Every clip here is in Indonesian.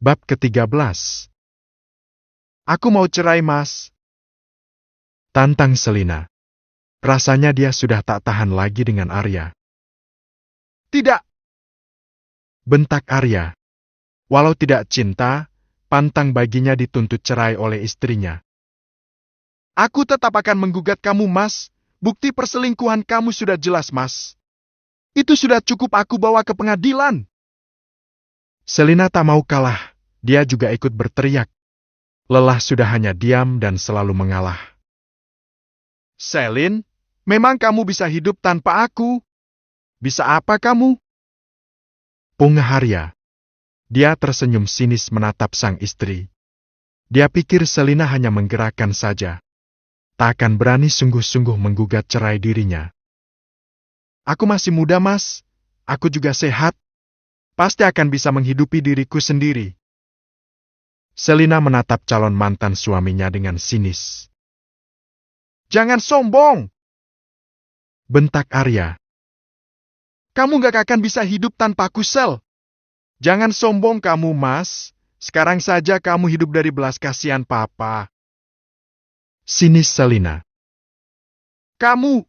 Bab ke-13. Aku mau cerai, Mas. Tantang Selina. Rasanya dia sudah tak tahan lagi dengan Arya. Tidak! Bentak Arya. Walau tidak cinta, pantang baginya dituntut cerai oleh istrinya. Aku tetap akan menggugat kamu, Mas. Bukti perselingkuhan kamu sudah jelas, Mas. Itu sudah cukup aku bawa ke pengadilan. Selina tak mau kalah. Dia juga ikut berteriak. Lelah sudah hanya diam dan selalu mengalah. Selin, memang kamu bisa hidup tanpa aku? Bisa apa kamu? Punggah Arya. Dia tersenyum sinis menatap sang istri. Dia pikir Selina hanya menggerakkan saja. Tak akan berani sungguh-sungguh menggugat cerai dirinya. Aku masih muda, Mas. Aku juga sehat. Pasti akan bisa menghidupi diriku sendiri. Selina menatap calon mantan suaminya dengan sinis. Jangan sombong! Bentak Arya. Kamu gak akan bisa hidup tanpa aku, Sel. Jangan sombong kamu, Mas. Sekarang saja kamu hidup dari belas kasihan Papa. Sinis Selina. Kamu!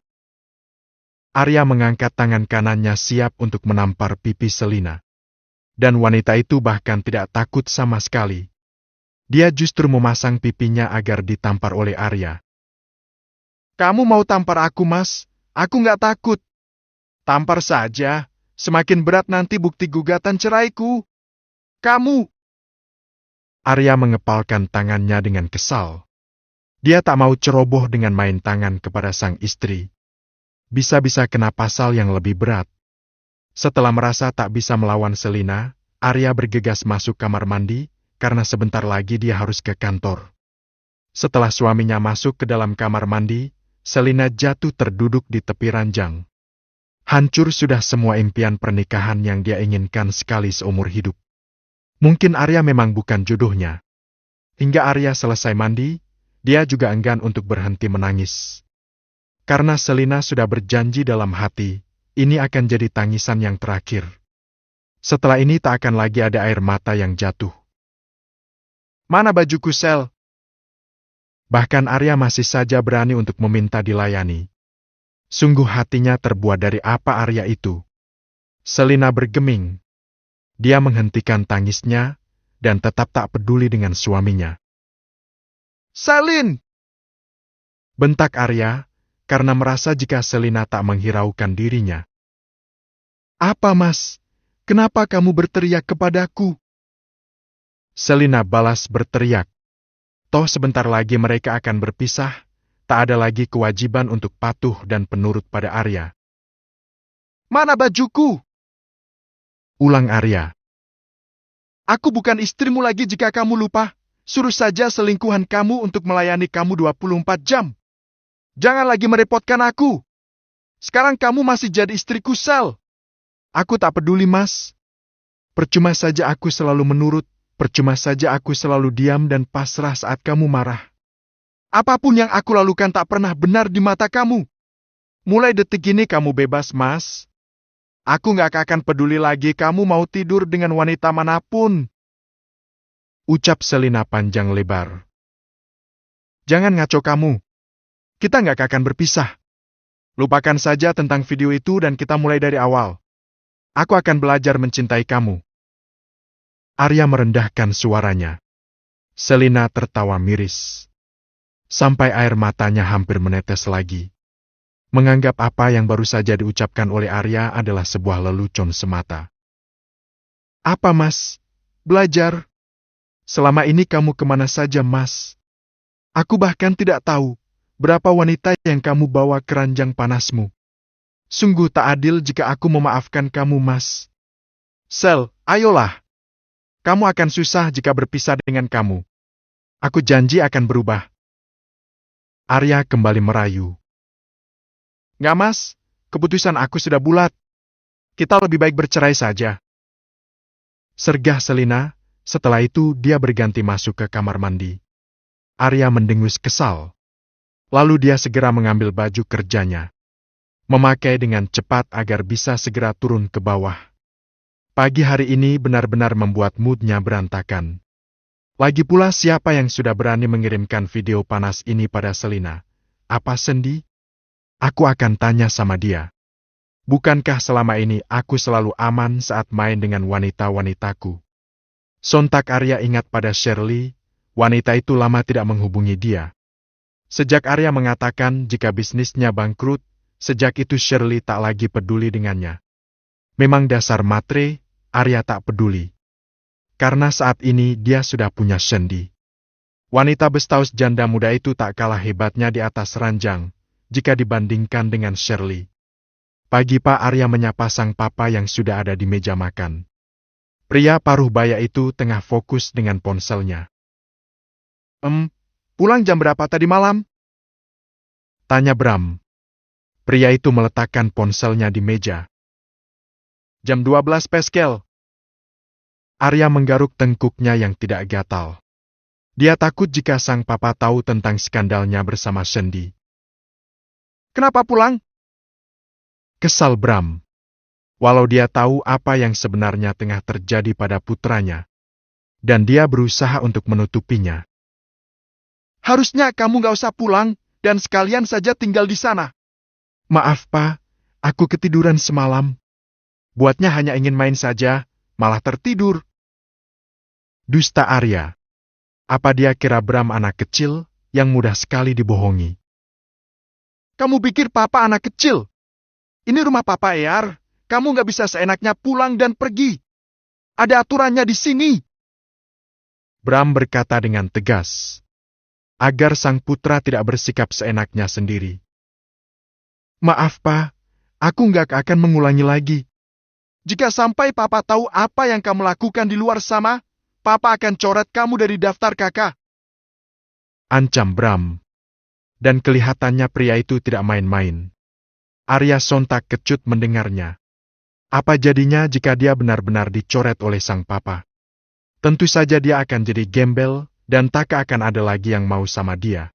Arya mengangkat tangan kanannya siap untuk menampar pipi Selina. Dan wanita itu bahkan tidak takut sama sekali. Dia justru memasang pipinya agar ditampar oleh Arya. Kamu mau tampar aku, Mas? Aku nggak takut. Tampar saja. Semakin berat nanti bukti gugatan ceraiku. Kamu! Arya mengepalkan tangannya dengan kesal. Dia tak mau ceroboh dengan main tangan kepada sang istri. Bisa-bisa kena pasal yang lebih berat. Setelah merasa tak bisa melawan Selina, Arya bergegas masuk kamar mandi, karena sebentar lagi dia harus ke kantor. Setelah suaminya masuk ke dalam kamar mandi, Selina jatuh terduduk di tepi ranjang. Hancur sudah semua impian pernikahan yang dia inginkan sekali seumur hidup. Mungkin Arya memang bukan jodohnya. Hingga Arya selesai mandi, dia juga enggan untuk berhenti menangis. Karena Selina sudah berjanji dalam hati, ini akan jadi tangisan yang terakhir. Setelah ini tak akan lagi ada air mata yang jatuh. Mana bajuku, Sel? Bahkan Arya masih saja berani untuk meminta dilayani. Sungguh hatinya terbuat dari apa Arya itu. Selina bergeming. Dia menghentikan tangisnya, dan tetap tak peduli dengan suaminya. Selin! Bentak Arya, karena merasa jika Selina tak menghiraukan dirinya. Apa, Mas? Kenapa kamu berteriak kepadaku? Selina balas berteriak. Toh sebentar lagi mereka akan berpisah, tak ada lagi kewajiban untuk patuh dan penurut pada Arya. Mana bajuku? Ulang Arya. Aku bukan istrimu lagi jika kamu lupa. Suruh saja selingkuhan kamu untuk melayani kamu 24 jam. Jangan lagi merepotkan aku. Sekarang kamu masih jadi istriku, Sel. Aku tak peduli, Mas. Percuma saja aku selalu menurut. Percuma saja aku selalu diam dan pasrah saat kamu marah. Apapun yang aku lakukan tak pernah benar di mata kamu. Mulai detik ini kamu bebas, Mas. Aku gak akan peduli lagi kamu mau tidur dengan wanita manapun. Ucap Selina panjang lebar. Jangan ngaco kamu. Kita gak akan berpisah. Lupakan saja tentang video itu dan kita mulai dari awal. Aku akan belajar mencintai kamu. Arya merendahkan suaranya. Selina tertawa miris. Sampai air matanya hampir menetes lagi. Menganggap apa yang baru saja diucapkan oleh Arya adalah sebuah lelucon semata. Apa, Mas? Belajar? Selama ini kamu kemana saja, Mas? Aku bahkan tidak tahu berapa wanita yang kamu bawa ke ranjang panasmu. Sungguh tak adil jika aku memaafkan kamu, Mas. Sel, ayolah. Kamu akan susah jika berpisah dengan kamu. Aku janji akan berubah. Arya kembali merayu. Nggak, Mas. Keputusan aku sudah bulat. Kita lebih baik bercerai saja. Sergah Selina. Setelah itu dia berganti masuk ke kamar mandi. Arya mendengus kesal. Lalu dia segera mengambil baju kerjanya. Memakai dengan cepat agar bisa segera turun ke bawah. Pagi hari ini benar-benar membuat moodnya berantakan. Lagi pula siapa yang sudah berani mengirimkan video panas ini pada Selina? Apa Sandy? Aku akan tanya sama dia. Bukankah selama ini aku selalu aman saat main dengan wanita-wanitaku? Sontak Arya ingat pada Shirley, wanita itu lama tidak menghubungi dia. Sejak Arya mengatakan jika bisnisnya bangkrut, sejak itu Shirley tak lagi peduli dengannya. Memang dasar matre, Arya tak peduli. Karena saat ini dia sudah punya Sandy. Wanita bestaus janda muda itu tak kalah hebatnya di atas ranjang, jika dibandingkan dengan Shirley. Pagi Pak Arya menyapa sang papa yang sudah ada di meja makan. Pria paruh baya itu tengah fokus dengan ponselnya. Pulang jam berapa tadi malam? Tanya Bram. Pria itu meletakkan ponselnya di meja. Jam 12 peskel. Arya menggaruk tengkuknya yang tidak gatal. Dia takut jika sang papa tahu tentang skandalnya bersama Sandy. Kenapa pulang? Kesal Bram. Walau dia tahu apa yang sebenarnya tengah terjadi pada putranya. Dan dia berusaha untuk menutupinya. Harusnya kamu gak usah pulang, dan sekalian saja tinggal di sana. Maaf Pak, aku ketiduran semalam. Buatnya hanya ingin main saja, malah tertidur. Dusta Arya. Apa dia kira Bram anak kecil yang mudah sekali dibohongi? Kamu pikir papa anak kecil? Ini rumah papa Eyar. Kamu gak bisa seenaknya pulang dan pergi. Ada aturannya di sini. Bram berkata dengan tegas. Agar sang putra tidak bersikap seenaknya sendiri. Maaf Pak, aku gak akan mengulangi lagi. Jika sampai papa tahu apa yang kamu lakukan di luar sana, papa akan coret kamu dari daftar kakak. Ancam Bram. Dan kelihatannya pria itu tidak main-main. Arya sontak kecut mendengarnya. Apa jadinya jika dia benar-benar dicoret oleh sang papa? Tentu saja dia akan jadi gembel, dan tak akan ada lagi yang mau sama dia.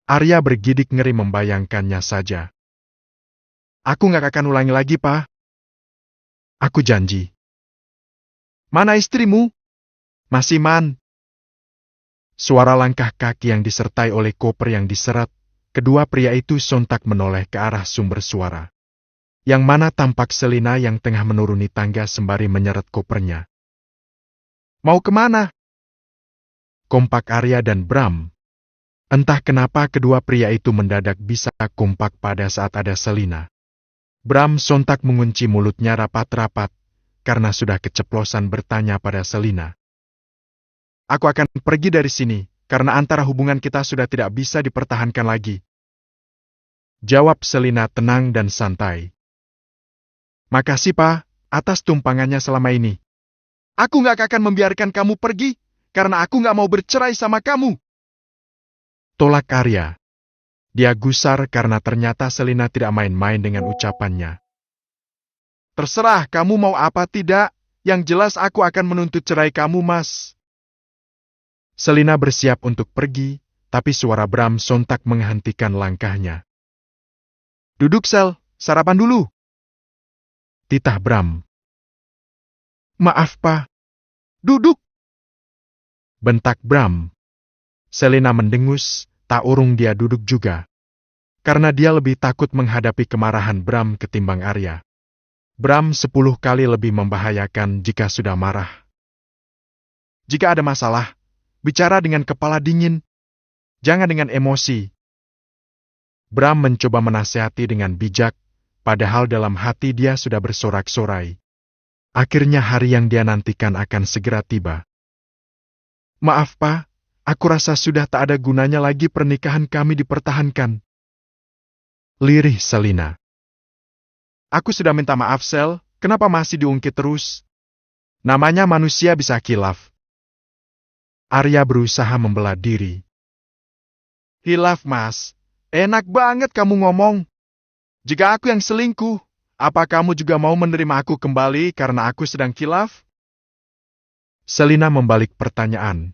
Arya bergidik ngeri membayangkannya saja. Aku gak akan ulangi lagi, Pak. Aku janji. Mana istrimu? Masih man. Suara langkah kaki yang disertai oleh koper yang diseret, kedua pria itu sontak menoleh ke arah sumber suara. Yang mana tampak Selina yang tengah menuruni tangga sembari menyeret kopernya. Mau kemana? Kompak Arya dan Bram. Entah kenapa kedua pria itu mendadak bisa kompak pada saat ada Selina. Bram sontak mengunci mulutnya rapat-rapat, karena sudah keceplosan bertanya pada Selina. Aku akan pergi dari sini, karena antara hubungan kita sudah tidak bisa dipertahankan lagi. Jawab Selina tenang dan santai. Makasih Pak, atas tumpangannya selama ini. Aku gak akan membiarkan kamu pergi, karena aku gak mau bercerai sama kamu. Tolak Arya. Dia gusar karena ternyata Selina tidak main-main dengan ucapannya. Terserah kamu mau apa tidak, yang jelas aku akan menuntut cerai kamu, Mas. Selina bersiap untuk pergi, tapi suara Bram sontak menghentikan langkahnya. Duduk Sel, sarapan dulu. Titah Bram. Maaf Pak. Duduk. Bentak Bram. Selina mendengus, tak urung dia duduk juga. Karena dia lebih takut menghadapi kemarahan Bram ketimbang Arya. Bram 10 kali lebih membahayakan jika sudah marah. Jika ada masalah, bicara dengan kepala dingin. Jangan dengan emosi. Bram mencoba menasihati dengan bijak, padahal dalam hati dia sudah bersorak-sorai. Akhirnya hari yang dia nantikan akan segera tiba. Maaf Pak, aku rasa sudah tak ada gunanya lagi pernikahan kami dipertahankan. Lirih Selina. Aku sudah minta maaf Sel, kenapa masih diungkit terus? Namanya manusia bisa khilaf. Arya berusaha membela diri. Hilaf Mas, enak banget kamu ngomong. Jika aku yang selingkuh, apa kamu juga mau menerima aku kembali karena aku sedang khilaf? Selina membalik pertanyaan.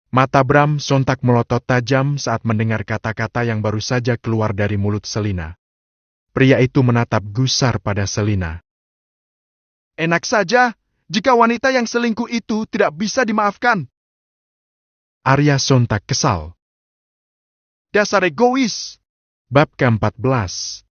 Mata Bram sontak melotot tajam saat mendengar kata-kata yang baru saja keluar dari mulut Selina. Pria itu menatap gusar pada Selina. Enak saja, jika wanita yang selingkuh itu tidak bisa dimaafkan. Arya sontak kesal. Dasar egois. Bab ke-14.